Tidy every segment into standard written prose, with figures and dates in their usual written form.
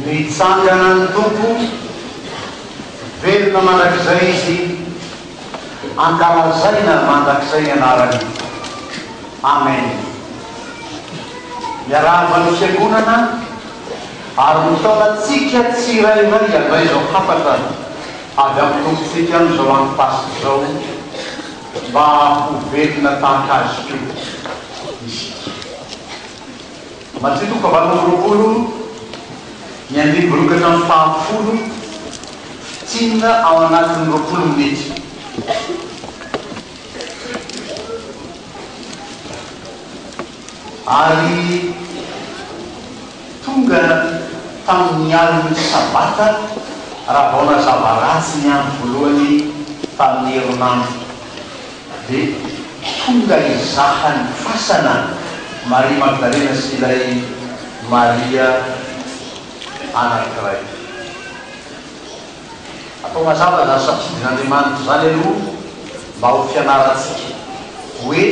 mitsangana ny tompo velona mandrakizay izy ankalazaina mandrakizay anarany. Amen. Miarahaba ny fiangonana ary mitaonatsika tsy irairay avay zao hafatra avy amin'ny tompontsika zao any pasika zao mba ho velona tahaka azy ko isika. Matsitoko valoroapolo ny andrivoloka hatramin'ny fahafolo tsinona ao anatin'ny 20 minitra. Ary tonga tamin'ny aliny sabata raha vao nazava ratsy ny andro voalohany tamin'ny herinandro dia tonga izahany fasana Maria Magdalena sy ilay Maria anankiray. Atao mazava zany safidin'Andriamanitra zany aloha mba ho fianaratsika hoe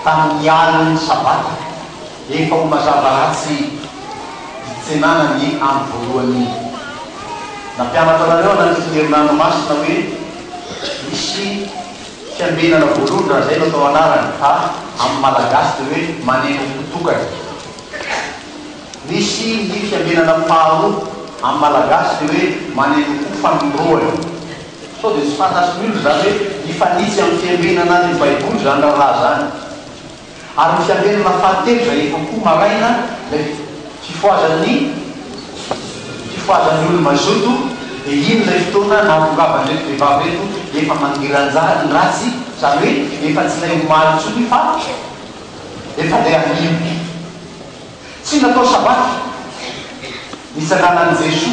tamin'ny aliny sabata efa ho mazava ratsy tsenana ny andro voalohany. Nampianatra nareo anatin'ny herinandro masina hoe misy fiambenana voalohany raha zay no atao anarany fa amin'ny malagasy dia hoe maneno tokana. Misy ny fiambenana faharoa amin'ny malagasy dia hoe maneno fanomroana. Sao dia tsy fantasin'ny olo zany hoe hifanitsy amin'ny fiambenana ny baiboly zany raha zany. Ary ny fiambenana fahatelo zay efa koa maraina ilay fifoazan'ny olo mazoto dia iny ilay fotoana nahatongavandreto vehivavy reto efa mangiranjahany ratsy zany hoe efa tsy ilay omaly tsony fa efa ilay animo. Tsy natao sabata nitsanganan'i Jesosy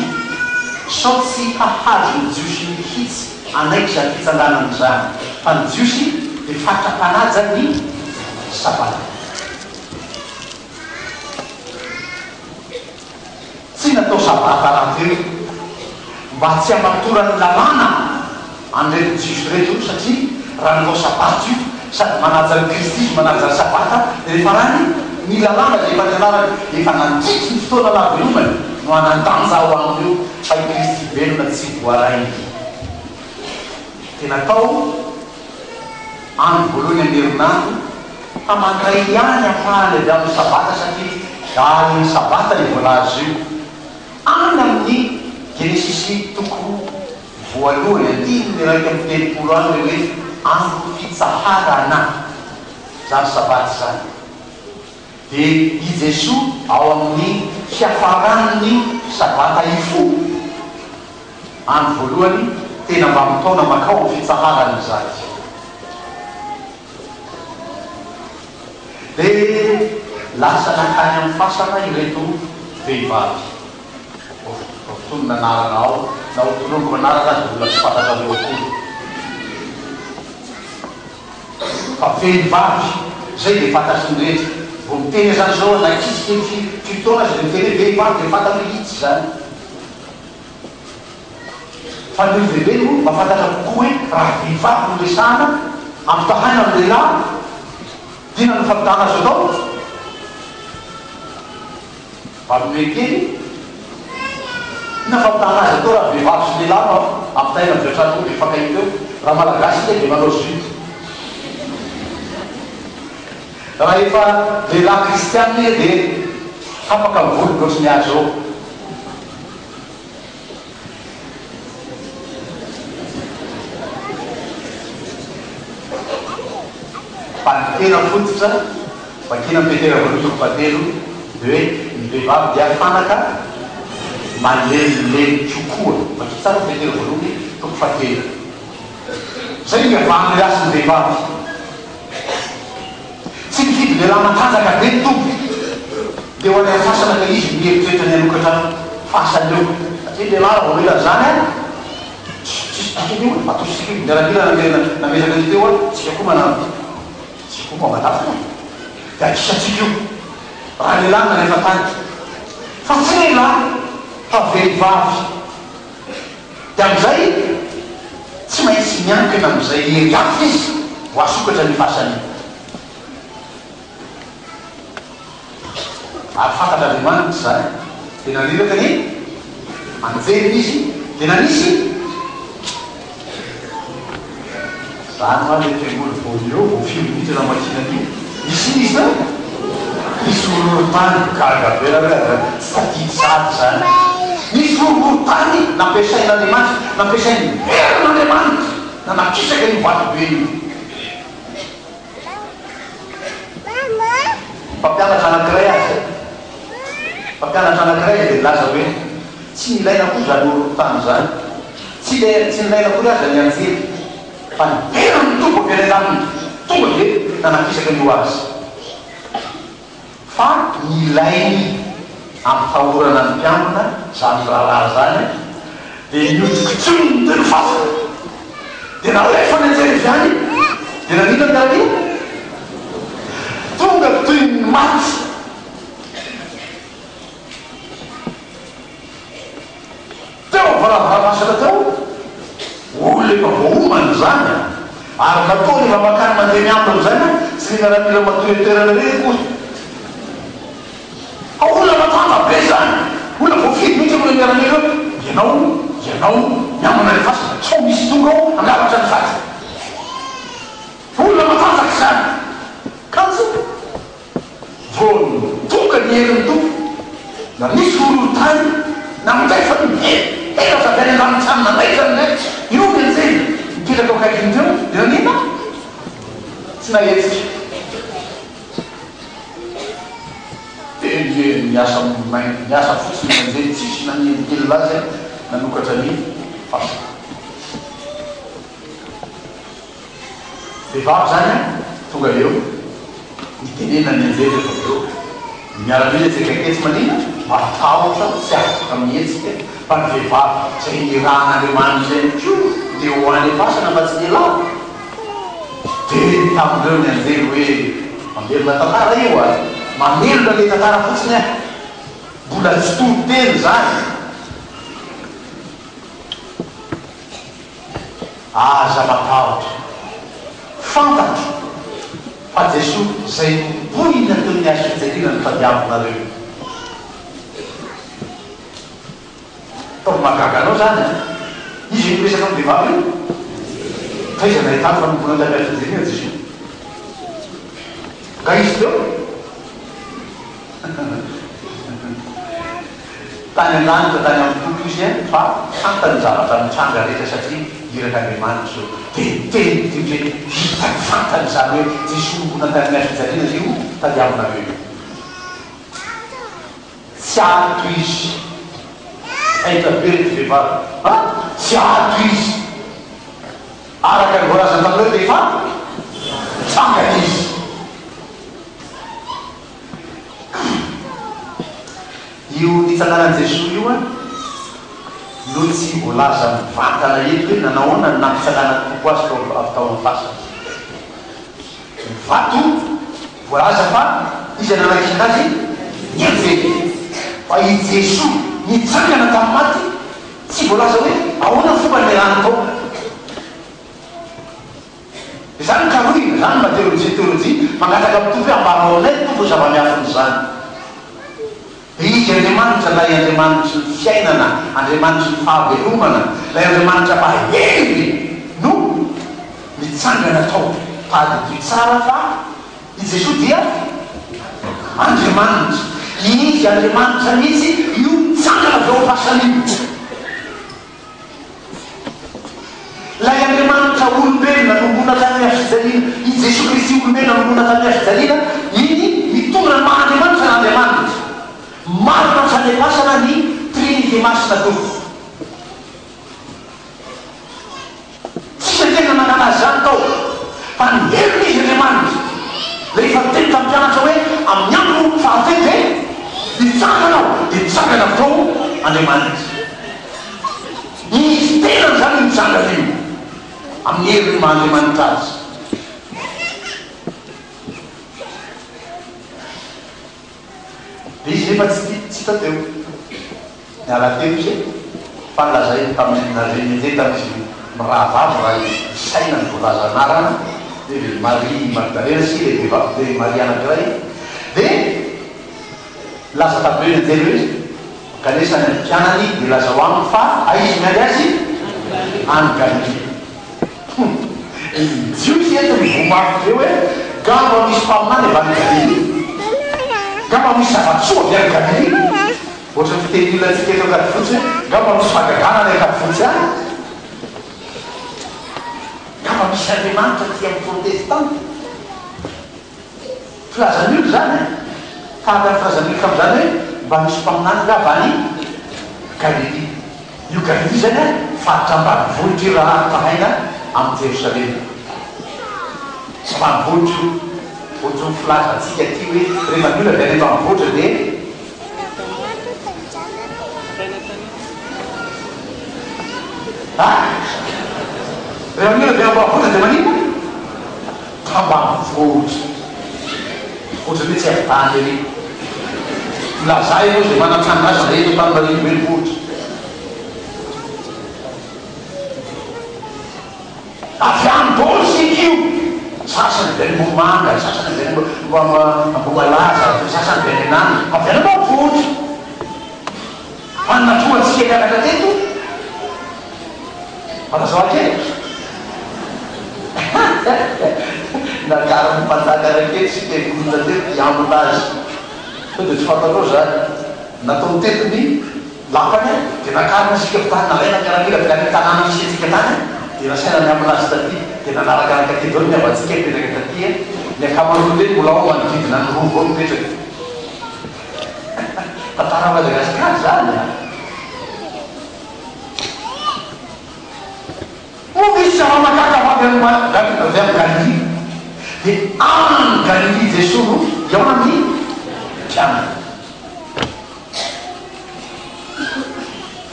sao tsy hahazo ny jiosy mihitsy anaiky zany fitsanganany zany fa ny jiosy dia fatrampanaja ny sabata. Tsy natao sabata raha teo mba tsy hamatorany lalàna an'ireto jiosy reto satria raha natao sabata io sady manaja ny Kristy manaja ny sabata dia rehefa rany ny lalàna dia efa nianarany efa nandritry ny fotoana lavelomany no anandanja ao aminy io fa i Kristy velona tsy voarainy. Tena tao andro voalohany amin'ny herinandro hamanray ihany afahany avy amin'ny sabata satria aliny sabata ny voalazo io. Any amin'ny Genesisy toko voalohany andininy raiky amin'ny telopolo any hoe andro fitsaharana zany sabata zany. Dia i Jesosy ao amin'ny fiafaran'ny sabata ifo andro voalohany tena mba mitaona makao amin'ny fitsaharany zany. Dia lasa nakany amin'ny fasana ireto vehivavy otony nanarana ao na otonomiko anarana azy mbola tsy fantatra reo akory fa vehivavy zay dia fantatry ny rehetra. Vao miteny zany zao nakizy kely fitoana azy dia miteny hoe vehivavy dia fantatra mihitsy zany. Fa ny lehibe moa mba fantatra kokoa hoe raha vehivavy no resahana ampitahana amin'ny lehilahy dina no fampitahana azy atao valome kely na fampitahana azy atao raha vehivavy sy lehilahy no ampitahina amin'ny vetrany koa dia fakahita eo. Raha malagasy dia dia manao zito. Raha efa lehilahy kristiany dia hafaka mivoly loatsy ny azy ao. Fa ny tena fototra vakina Petera voalohany toko fahatelo dia hoe ny vehivavy dia fanaka malelilely kokoa. Vakina tsara Petera voalohany toko fahatelo. Zay ny avahany rasy ny vehivavy. Tsy mifidy lehilahy matanjaka be ny tompo dia ho anay fasana ka izy mieritreritra ny anokatra fasana eo satria lehilahy vao ela zany a tsisy dikany io atao sika miarakila namezaka ny teo a tsika koa manano tsika koa mamatafina dia akisatsika io raha lehilahy na rehefa tany fa tsy lehilahy fa vehivavy. Dia amin'izay tsy maintsy miankina amin'izay hery hafa izy ho asokatra ny fasany. Ary fantatr'Andriamanitra zany dia naniraka ny anjely izy dia nanisy zany ma le fiangoly voeo vo fiolomitra na makinany misy izy zany misy ororotany gargavera tsy tadidy sady zany misy ororotany nampiasain'andriamanitra nampiasainy verin'andriamanitra na nakisaka iny vatobe io mpampianatra anakiray azy mpampianatra anakiray dia laza hoe tsy nilaina koa zany ororotany zany tsy nilaina koa azy zany anjely fa nivera ny tombo ampiananaminy tonga dia nanakisaka nio azy fa nilainy amin'ny fahorana ny mpiambina zany raharaha zany dia niotikotsony ny teny fasana dia nalefa ny anjely zany dia nanina ny raha io tonga toy ny maty teo varavaravasana teo olo efa voaomany zany ary natao efa makany mandeha miambina zany tsy ninaramila matoetoerana reny koa fa olona matanda be zany olona voafidy mihitsy olona miaramila ianao miambina le fasana so misy tonga ao angalatra ny faty olona matanjaky zany kanjo vony tonga ny herin'ny tompo na misy ororotany na minday fa ela zavany andanitsany nandaizany io nzay mipetraka akaikiny teo dia nanina tsy nahetsika dia miasa fotsiny manjely tsisy naniny kely lazy nanokatra ny fasa vehivavy zany tonga eo nitenena ny anjely efa eo miaramila tsekaketsy manina matahotra tsy afaka mihetsika fa ny vehivavy zay nirahan'andriamanitra zay ko dia hoany fasana fa tsy niala dia tamindreo ny anjely hoe mamelona tantara io a mamelona le tantara fotsiny a mbola tsy toroteny zany aza matahotra fantatro fa Jesosy zay mbohina teo ny azo fijaliana ny fadiavonareo taovy mahagaga anao zany izy miresaka amin'ny vehivavy io fa izy anahitany fa nombona tany azo fijaliana Jesosy ka izy teo tany an-danitra tany amin'ny tompo izy fa fantany zavatra mitranga rehetra satria iraka andriamanitra zao dia teny teo zay hitany fantany zany hoe Jesosy nombona tany azo fijaliana izy io tadiavonareo tsy ato izy aitaberety vehivavy tsy ato izy araka ny voalazany tamindreo dia fa tsangany izy io nitsanganan Jesosy io a no tsy voalaza mivantana eto hoe nanaoana nampitsangana tompo azy avy tao amin'ny fasana mivato voalaza fa izy ananakika azy ny anjely fa i Jesosy nitsangana tamin'ny maty tsy voalaza hoe ahoana fomba nirano tao zany karoina zany mateolojia mangataka mitovy hoe ambaranao anay tompo zava-miafiny zany izy andriamanitra lay andriamanitra ny fiainana andriamanitra ny fahavelomana lay andriamanitra mahely no mitsangana tao tady toy tsara fa i Jesosy dia andriamanitra izy andriamanitra mihitsy io mitsangana veo fasan'io lay andriamanitra olombelona nombona tany afijaliana i Jesosy Kristy olombelona nombona tany afijaliana iny mitondra ny mahandriamanitra na andriamanitra marina fanefasana ny trinité masina toko tsisy tena nanana zany tao fa ny heriny izy andriamanitra rehefa teny tamin'ny mpianatra hoe amin'ny andro fahateny dia hitsanganao dia mitsangana tao andriamanitra izy tena zany mitsangana io amin'ny heriny mahandriamanitra azy dia izy nefa tsy tateo niala teo izy fa nilazay tamin'ny nareny zay tamizy mirahavavy raha saina ny voalaza anarana dia Marie Magdalena sy le vehivavy dia Marie anakiray dia lasa tabe eny anjely hoe kanesany ny mpianany milaza ho aminy fa aizy mialy azy any Galily. Jiosy eto mivomafy reo hoe gamba misy mpaminany avy any Galily, gamba misy zavatsoa avy any Galily. Ohatra ny fitenila antsika eto akaty fotsy hoe gamba misy fagagana ny akaty fotsy any, gamba misy Andriamanitra ty amin'ny protestante. Filazan'olo zany tahaka ny filazan'olo am'zany hoe mba misy mpaminany nga avy any Galily. Io Galily zany faritra ambanivohitra io raha tahaina amin'ny Jerosalema. Ambanivohitra ohatry ny filaza antsika ty hoe rehefa ny olona avy any ambanivohitra dia rehefa ny olona avy any ambanivohitra dia manino tambanivohitra. Ohatra hoe tsy avitany ery lazay io zay manantrano azy rehetra tambariny menivohitra. Avy any dôlo sika io, sasany avy any Mbomanga, sasany avy any Mbomalaza, sasany avy any anany, avy any ambanivohitra. Fanatroantsika miaraka teto manazao akely nakarany mpantakaraketo sika golona teto iambona azy so dia tsy fantatrao zany natao tetony lapany dia nakarana sika fitany nalaina miaramila avy any tanàna misy atsika tany dia nasaina miambona azy taty dia nanaraka anakaty dolo miavatsika mipetraka taty ny akamaroany hoe mbola ao manodidina ny rovo ao mipetraka tantara Madagasikara zany misy zava-makaka avy amin'ny Galily dia any Galily Jesosy no iaona amin'ny mpianany.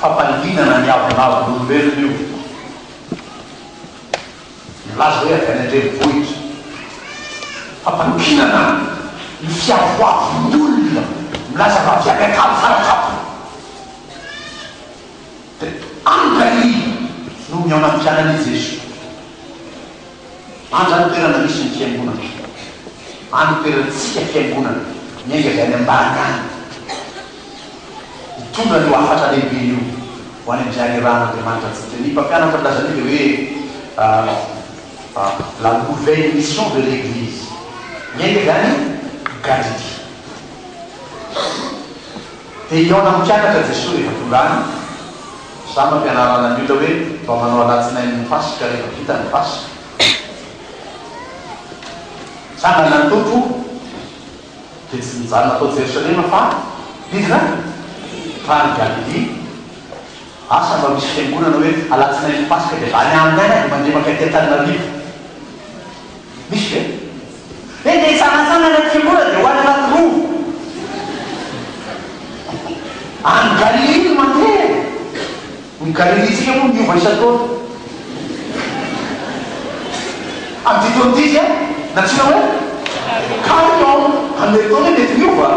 Fampanidinana ny avonavon'olombelona io milaza hoe avy any andrenivohitra. Fampanidinana ny fiavoavon'olona milaza fa avy any akapo farakapo dia any Galily no miaona mpianany Jesosy. Any zany toerana misy ny fiangonana, any toerantsika fiangonana miainga avy any ambany any. Mitondra ny hafatra lehibe io ho any amin'izay Andriamanitra antsika. Ny mpampianatra milazany hoe la nouvelle mission de l'église miainga avy any Galily. Dia iaona mpianatra Jesosy rehefa tonga any. Sama ampianarana ny olona hoe mba manao alatsinain'ny Pasika rehefa vita ny Pasika. Sangana ny tompo dia tsy mijanona atao Jerosalema fa midina fa ny Galily. Asa mba misy fiangonana hoe alatsinain'ny Pasika dia vany aminy any dia mandremaka aty Antananarivo. Misy ve? Dia sanasana ny fiangonana dia ho any anaty rovo. Any Galily mandeha. Ny Galily tsika moa miova isan-taona. Amin'ny taona ty izy na tsika hoe camion handeha taona mety miova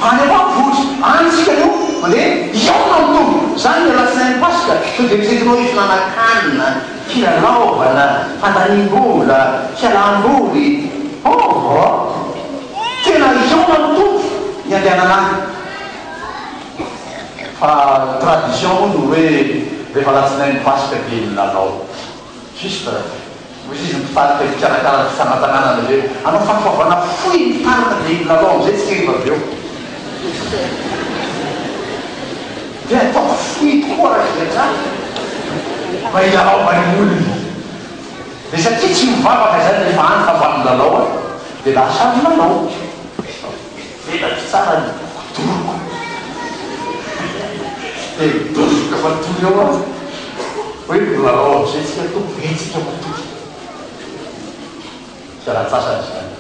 any ambanivohitra any tsika io mandeha iaona mitombo zany ny alatsinain'ny Pasika. To dia misentinao hifinanakanina, filalaovana, fandanim-bola, fialam-boly. Tena iaona mitombo ny andehanana any. Fa tradition moa no hoe rehefa alatsinain'ny Pasika dia milalao juste misy izy mitarika mikarakara fitanatanana aveo anao fahafahavana foy mitarika dia milalao amizay tsy keriva aveo dia ataoko foy tokoa raha izatrany mba hilalao man'olona. Dia satria tsy mivavaka zany rehefa any fa mba milalao dia lasa milalao velatry tsara ny doroko dia doroka matory eo hoe milalao amizay tsika tompo etsika matory sy raha-tsasany zany.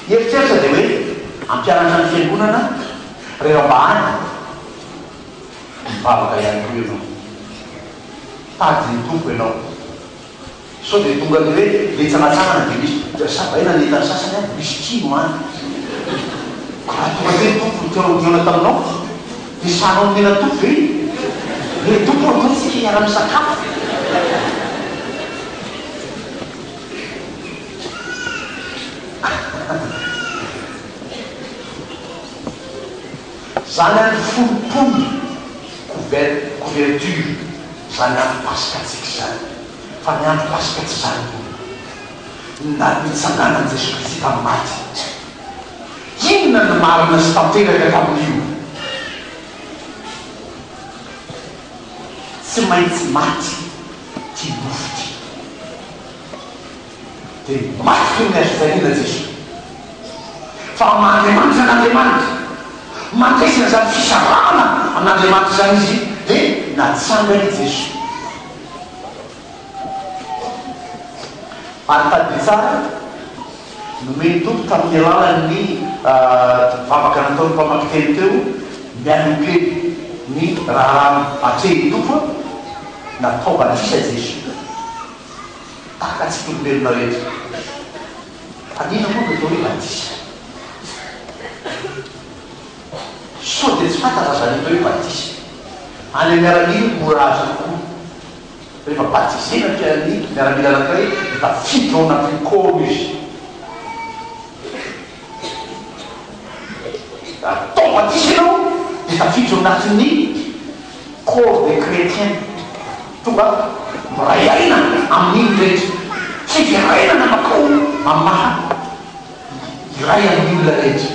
Eritreritra dia hoe ampianatra ny fiangonana rehefa mba any mivavaka ihany koa ianao tady ny tompo ianao so dia tonga ny hoe letsanatsangana dia misy savaina ny entany sasany a misy kino any raha tonga hoe tompo teodiona taminao dia sanao nena tompo ve le tompo atao tsika hiara-misakafo. zany any folopolo couverture zany andro pasika atsika zany fa ny andro pasika tsy zany na nitsanganany Jesosy Kristy tamin'ny maty. Inona ny marina sy tanteraka tamin'io? Tsy maintsy maty ty nofo ty. Dia maty toy ny azo fahina Jesosy. Fa Andriamanitra n'Andriamanitra mandresina zany fisarahana an'Andriamanitra zany izy dia natsangany Jesosy. Ary tady tsara nomeny tompo tamin'ny alalan'ny vavaka nataony mpamaky teny teo mianoke ny raha atrehy tompo natao batisa Jesosy taka tsy tolombelona rehetra. Anina moa natao hoe batisa sao dia tsy fantatra zany atao hoe batisa any miaramila morazy koa rehefa batisena piany miaramila anankiray da fidro ao anatin'ny kôro izy atao batisenao dia tafidro anatin'ny corps de chrétien tonga miray aina amin'iny rehetra tsy viraina namakao amaha iray amin'ny olona rehetra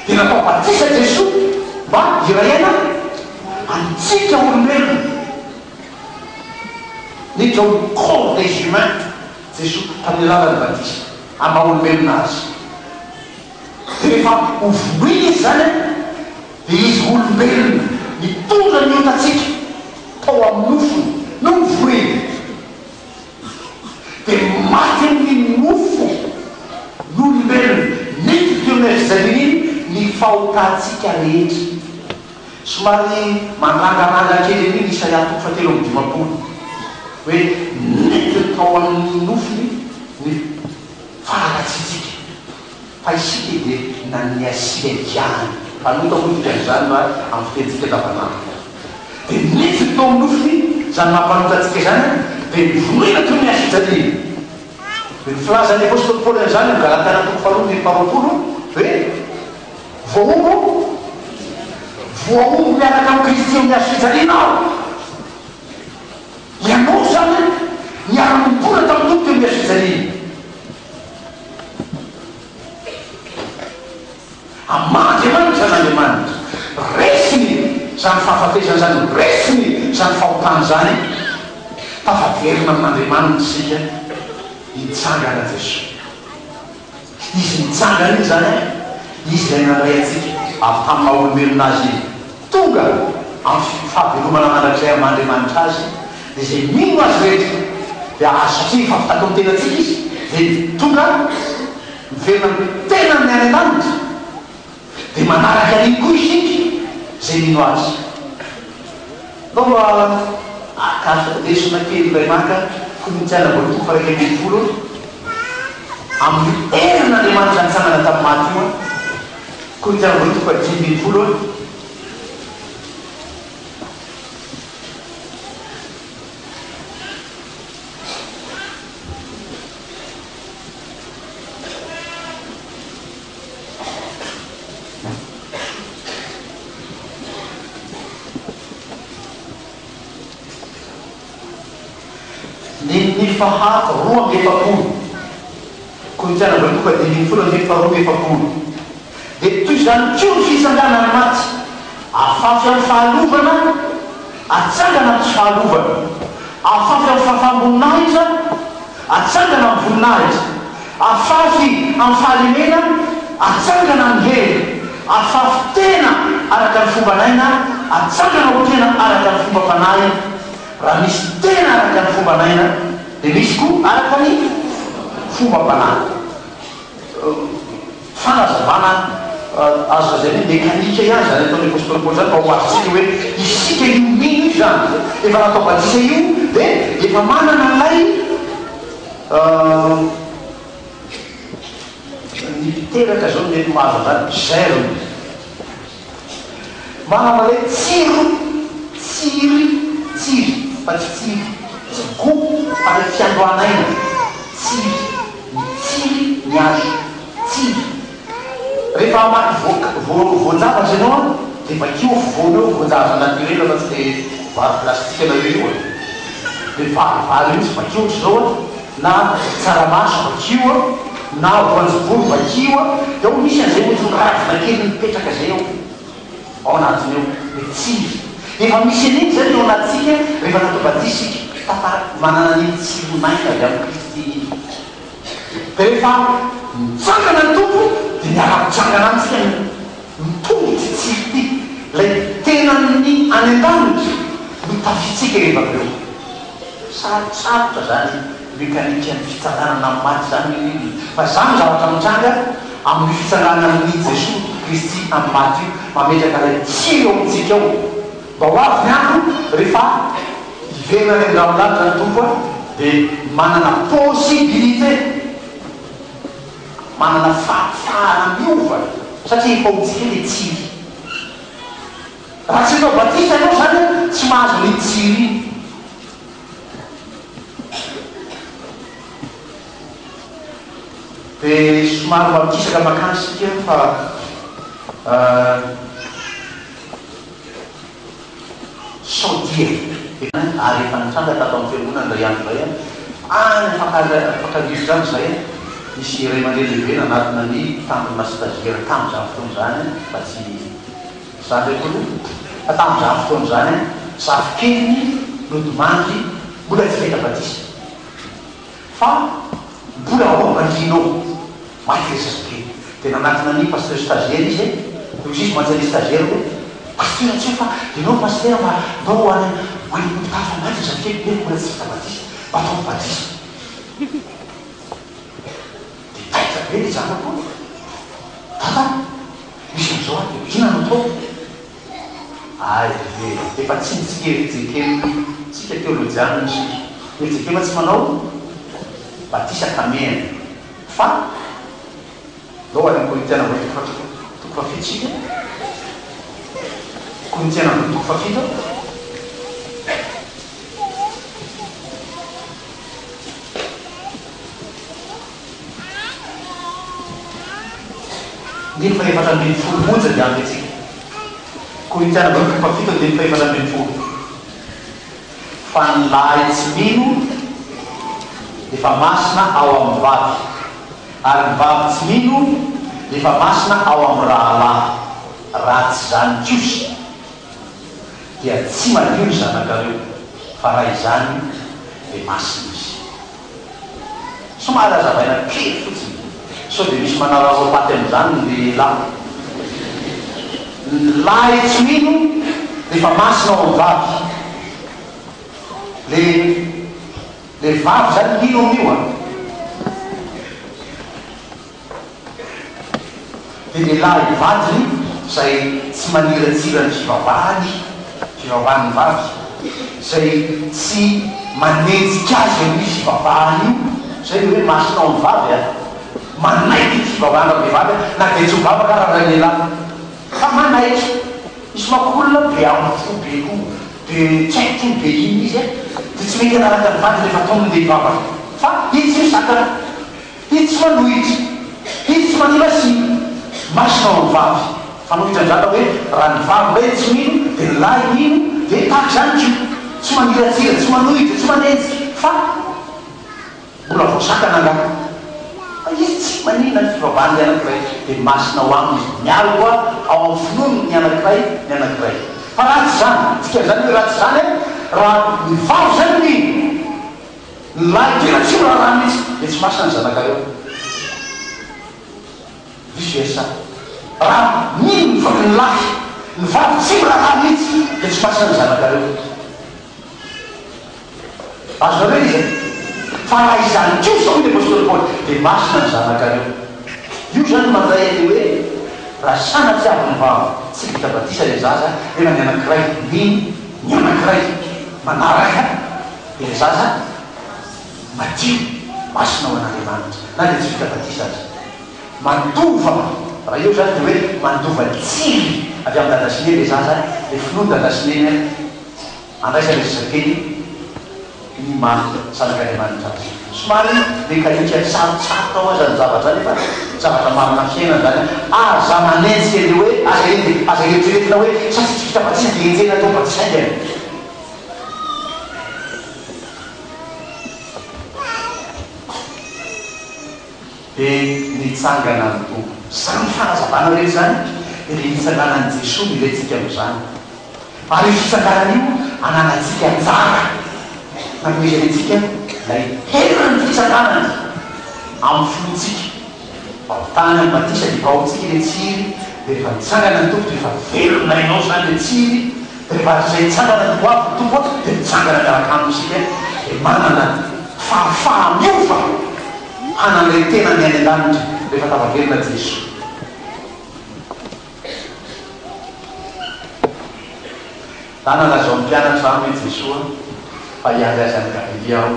dia natao batisa Jesosy mba iray aina antsika olombelona nidra ho corps des humains Jesosy tamin'ny alalany batisa ama olombelona azy. Rehefa ovoiny izy zany dia izy olombelona mitondra ny otatsika tao amin'ny nofony no mivoeny dia maty amin'ny nofo n'olombelona nety teo nezany ny fahotantsika rehetra. Somary manrangaranga kely an'iny Isaia 7:15 hoe nety tao amin'ny nofony ny faharatsitsika fa isika dia naniasika giany fanota moa fikan'izany ma amin'ny fitensika davanandro dia nety tao amin'ny nofony zany mampanotatsika zany dia mivoena toy ny asitsany dia ny filazany apôstôly Paoly an'izany amin'ny Galatana 5:20 hoe voaombo miaraka amin'ny Kristy amin'ny asitsanianao ianao zany miara-mimpola tamin'ny tompo teo amin'ny asitsaniana. Aman-Andriamanitra n'Andriamanitra resiny zany fahafatesana zany resiny zany fahotany zany tafaverina amin'Andriamanitra sika hitsangana Jesosy. Izy nitsangana iny zany izy zay naray atsika avy tamin'ny maha-olombelona azy tonga amin'ny fahavelomana mandrakizay amin'Andriamanitra azy dia zay mino azy rehetra dia azo satria fafitako amin'ny tenatsika izy dia tonga miverina amin'ny tena ny any an-danitra dia manaraka an'iny koa isika zay mino azy. Nao akasodesona kely iray maka komintsiana voaloha faraiky 20 amin'ny herin'Andriamanitra nitsangana tamin'ny maty io komintsiana voaloha faraiky 20 ny fahato 2:70 komintsiana voaloha faraiky 20 dia toy zany kio ny fisanganany maty afafy amin'ny fahalovana atsangana amin'ny tsy fahalovana afafy amin'ny fahafamonahitra atsangana amin'ny voninahitra afafy amin'ny fahalemena atsangana amin'ny hely afafy tena araka ny fomba naina atsangana ho tena araka ny fomba fanahy. Raha misy tena araka ny fomba naina dia misy koa araka ny fomba fanahy. Fanazavana azo zay hoe mekanika ihany zany ataon'ny apôstôly Paoly zany mba ho azontsika hoe isika io mino io zany efa natao batisa io dia efa manana lay niteraka zao mety mahazo zany zero manana lay tsiry fa tsy tsiry tsy go fa le fiandroanaina tsiry miazo tsiry rehefa amaky voajavatra ianao dia bakeo voana eo voanjaza naturel fa tsy dia vary plastika na io dia vary mihitsy bakeo zao na tsaramaso bakeo na voanjobory bakeo dia ao misy an'izay ohatrony ravina kely mipetraka zay ao anatiny eo dia tsiry efa misy an'iny zay eo anatsika rehefa natao batisika manana n'iny tsironaina avy amin'ny Kristy dia rehefa mitsangana ny tompo dia miara-mitsangana amitsika mitongotsy tsiry ty lay tenany any an-danitra no tafitsika rehefa aveo sarosarotra zany mekanika ny fitsanganana maty zany fa zany zavatra mitranga amin'ny fitsanganana amin'ny Jesosy Kristy amin'ny maty io mametraka lay tsiry eo amitsika ao mba ho avy ny andro rehefa ivenany andramolanitra ny tompo dia manana possibilité manana fahafahana miova satria efa hotsika le tsiry raha tsy atao batisa ianao zany tsy mahazo ny tsiry dia somary mampisaka makany sika fa saodia ary efa nitranga tato amin'ny fiangonana ndray andro zay any fakarivo zany zay misy ray aman-dreny lehibe nanatina ny tambina stagiaire tamin'izany fotoana zany mba tsy zany reko fa tamin'izany fotoana zany zafikely nodimandry mbola tsy fahita batisa fa mbola ao mandrinao maty le zazakely dia nanatina ny pasteur stagiaire izy izy mantsy stagiaire hoe pasteur atsio fa dinao pasteur mba ndao any mitafa maty zazakely be mbola tsy fahita batisa mba atao batisa be le zanako tata misy am'izao a dia ina no atao ay efa tsy nitsikerijekery tsika teolojiana ny sika ejekema tsy manao batisa kamena fa lao any korintiana toko fafitsika korintiana toko fafito ndiny fa efatra ambin'ny folo monja dia ampy atsika korintiana toko fafito ndiny fa efatra ambin'ny folo fa ny lahy tsy mino dia fa masina ao amin'ny vavy ary ny vavy tsy mino dia fa masina ao amin'ny rahalahy raha tsy zany kosy dia tsy madio ny zanakareo fa raha izany dia masina izy somary azavaina kely fotsiny sao dia misy manarao paty amin'izany ny lahy tsy mino dia fa masina ao amin'ny vavy le vavy zany mino amin'io a dia le lahy vadiny zay tsy maniratsira ny fivavahan'ny vavy zay tsy manetsika azy amin'ny fivavahany io zay hoe masina ao amin'ny vavy a manaiky ny fivavahana vehivavy na dia tsy ho vavaka raha ray lehilahy fa manaiky misy makolona be amin'ny fo be ko dia tsy haiko tony be iny izy dia tsy mety anaraka ny vady rehefa taony le vavaka fa izy tsy misakana izy tsy manohitra izy tsy manila sy masina ao amin'ny vavy fa nohitrandrata hoe raha ny vavy ray tsy mino dia ny lahy mino dia taky zany ko tsy maniratsira tsy manohitra tsy manenjy fa mbola voasakana angaka fa izy tsy manina ny fivavahany ny anakiray dia masina ho aminy izy mialo koa ao amin'ny finono ny anakiray fa raha tsy zany tsika zany hoe raha tsy zany raha ny vavy zany mino ny lahy tena tsy raha mihitsy dia tsy masina ny zanakareo vice versa raha mino ny lahy ny vavy tsy raha mihitsy dia tsy masina ny zanakareo azonareo izy fa raha izany ko zao ny apôstôly Paoly dia masina ny zanakareo io zany mandray le hoe raha sanatsy avy ny vavy tsy vita batisa le zaza ena ny anakiray mino ny anakiray manaraka dia le zaza madio masina ho an'Andriamanitra na dia tsy vita batisa azy mandova raha io zany dia hoe mandova tsiry avy amin'ny dadasineny le zaza dia finoa dadasineny andraisa le zazakely ny maly zanak'Andriamanitra azy somary mekanika sarotsaroka ao zany zavatra zany fa zavatra marina fiainana zany aza manenjika le hoe aza eritreretina hoe satsifitapatsy de enjena atao mba tsy saingana de nitsangana ny tompo zany fanazavana rehetra zany le nitsanganan'i Jesosy milentsika am'izany ary fitsanganana io ananatsika tsara nanomezanetsika lay herany fitsanganana amin'ny finotsika tany amin'ny batisa de vaotsika le tsiry de rehefa nitsangana ny tompo de efa velona inao zany le tsiry de rehefa zay nitsangana ny boavy tompo de nitsangana miaraka amintsika de manana fahafahamiofa hanan'ireny tena ny any an-danitra rehefa tavavelona Jesosy tananazao ny mpianatra amy Jesosy fa hiazy azy any Galilea aho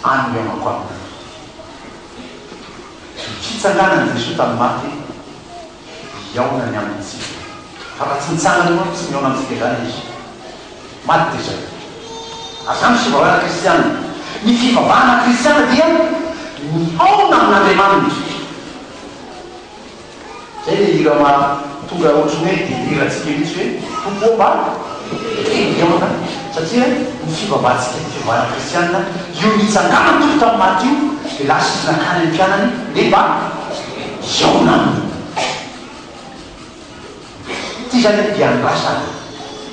any miomako amina fitsanganany Jesosy tamin'ny maty iaonany amintsika fa raha tsy nitsangana moa tsy miaona amintsika zany izy maty de zay azany fivavahana kristiana ny fivavahana kristiana dia miaona amin'Andriamanitra zay le hira tonga ohatrany hoe delirantsika mihitsy hoe tompo mba miaona satria ny fivavahantsika ny fivavahana kristiana io nitsangana tompo tamin'ny maty io de lasa izy nakany ny mpianany de mba iaona aminy ty zany dia andrasana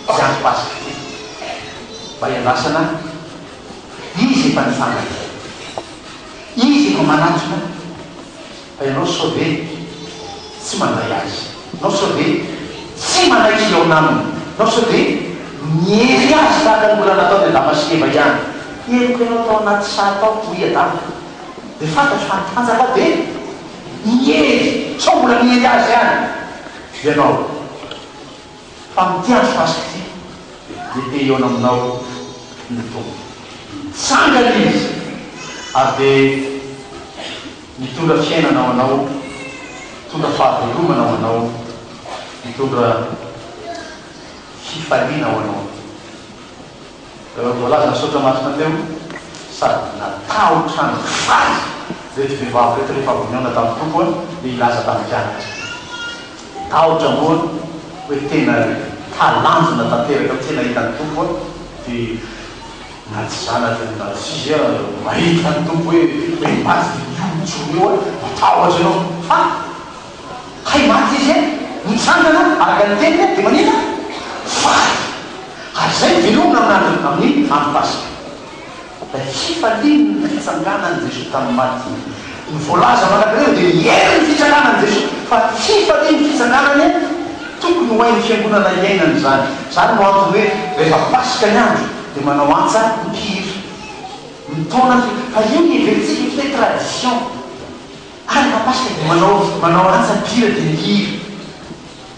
zany pasika ty mba hiandrasana izy efa nitsangana izy efa manatrona fa ianao sauve tsy mandray azy nao sauve tsy manaiky iaona aminy nao sauve miery azy tahaka ny mbola natao de damaskeva ihany eriko ianao tao anaty satao hoiadava de fantatry fantsaka de miery sao mbola miery azy ihany ianao fa mitiandro pasika ty de te iaona aminao ny tompo tsangana izy ary de mitondra fiainanao anao mitondra fahavelomanao anao mitondra fifaliana ao anao voalaza ny sotra masina teo sady natahotrany faly rety vehivavy reto rehefa avoniona tamin'ny tompo de ilaza tamin'ny mpianatra tahotra moa hoe tena talanjona tanteraka tena hitan'ny tompo de natsy zanatra nasizia mahita ny tompo hoe maty de iotsony io matahotra ianao fa hay maty izy nitsangana araka ny teniny de manina faly ary zay velomina amin'ny pasika da fifaliany fitsanganany Jesosy tamin'ny maty ny voalaza manakireo de miery ny fitsanganany Jesosy fa fifaliany fitsanganany tokony ho hainy fiangonana iainany zany zany no antony hoe rehefa pasika ny andro de manao antsa mpiry mitona fa io ny everitsika fite tradition ary fa pasika de manao antsa mpira de mihiry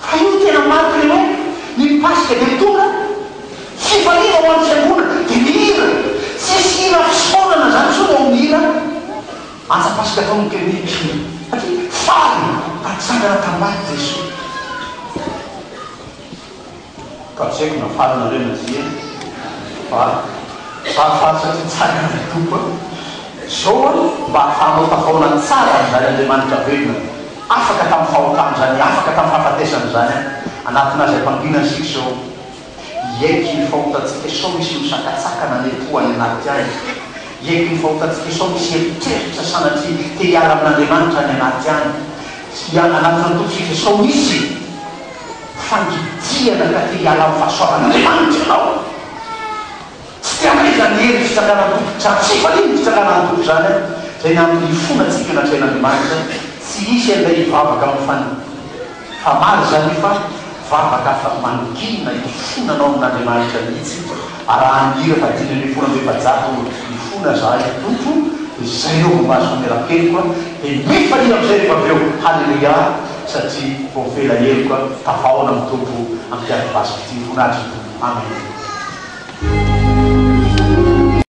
fa io tena mariko le hoe ny pasika de tonga fifaliana ho any fiangonana de mihira tsisy hira fisonana zany so no mihira antsa pasika atao ny keny mpira satria faly atsangana tambaty Jesosy ka tsy haiko nafalina reo nazia fa fahafaly satria tsangana ny tompo zao mba ahafahanao tafaona tsara am'zany Andriamanitra velona afaka tamin'ny fahotany zany afaka tamin'ny fahafatesany zany anatinazy ampambinany sika zao iaiky ny fahotatsika sao misy misakatsakana nepoany anaty any iaiky ny fahotatsika sao misy eritreritra sanatry te hiala amin'Andriamanitra any anaty any anatina tomposika sao misy fangidiana ka te hiala amin'ny fahasoavan'Andriamanitra ianao tsy tianay zany hery fitsanganany tompo sady tsy faliny fitsanganany tompo zany zay ny amin'ny fonatsika natrean'Andriamanitra tsy isy anday hivavaka amin'ny fa mary zany fa vavaka fa manokina ifonanao amin'Andriamanitra mihitsy arahan'ira fa diny fona befajato ifona zahay tompo de zay eo mahazo famerankely koa de mifalina am'izay rehefa aveo halleluia satria voafela hely koa tafaona amin'ny tompo ampiady basiko ty voninahitry ny tompo amen